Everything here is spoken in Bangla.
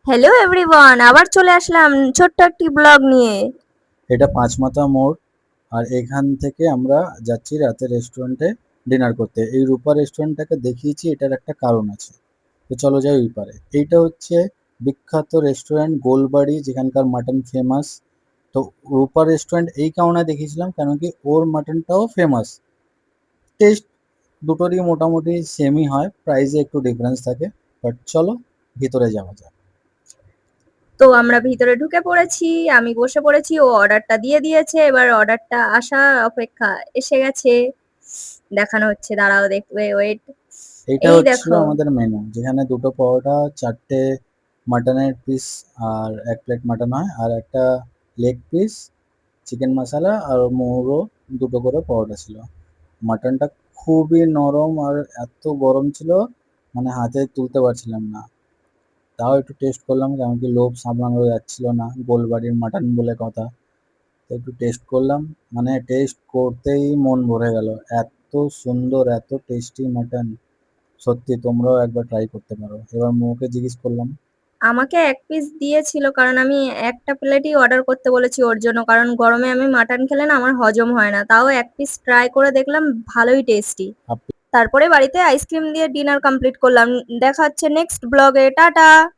হ্যালো এভরিওয়ান, আবার চলে আসলাম ছোট্ট একটি ব্লগ নিয়ে। এটা পাঁচমাথা মোড়। আর এখান থেকে আমরা যাচ্ছি রাতে রেস্টুরেন্টে ডিনার করতে। এই রূপা রেস্টুরেন্টটাকে দেখিয়েছি, এটার একটা কারণ আছে। তো চলো যাই ওই পারে। এইটা হচ্ছে বিখ্যাত রেস্টুরেন্ট গোলবাড়ি, যেখানকার মাটন ফেমাস। তো রূপা রেস্টুরেন্ট এই কারণে দেখিয়েছিলাম কেন কি ওর মাটনটাও ফেমাস। টেস্ট দুটোরই মোটামুটি সেমই হয়, প্রাইসে একটু ডিফারেন্স থাকে। বাট চলো ভিতরে যাওয়া যাক। তো আমরা ভিতরে ঢুকে পড়েছি, আমি বসে পড়েছি, ও অর্ডারটা দিয়ে দিয়েছে, এবার অর্ডারটা আসা অপেক্ষা। এসে গেছে, দেখানো হচ্ছে, দাঁড়াও দেখবে, ওয়েট। এইটা এই হচ্ছিল দেখো। আমাদের মেনু, যেখানে দুটো পরোটা, চারটে মাটনের পিস, আর এক প্লেট মাটন হয়, আর একটা লেগ পিস, চিকেন মশলা আর মুড়ো, দুটো করে পরোটা ছিল। মাটনটা খুবই নরম আর এত গরম ছিল, মানে হাতে তুলতে পারছিলাম না। তাও একটু টেস্ট করলাম, কারণ কি লোভ সামলানো যাচ্ছিল না, গোলবাড়ির মাটন বলে কথা। তো একটু টেস্ট করলাম, মানে টেস্ট করতেই মন ভরে গেল। এত সুন্দর, এত টেস্টি মাটন। সত্যি তোমরাও একবার ট্রাই করতে পারো। এবার মোকে জিজ্ঞেস করলাম। আমাকে এক পিস দিয়েছিল, কারণ আমি একটা প্লেটই অর্ডার করতে বলেছি ওর জন্য, কারণ গরমে আমি মাটন খেলে না আমার হজম হয় না। তাও এক পিস ট্রাই করে দেখলাম, ভালোই টেস্টি। আপ- তারপরে বাড়িতে আইসক্রিম দিয়ে ডিনার কমপ্লিট করলাম। দেখা হচ্ছে নেক্সট ব্লগে, টাটা।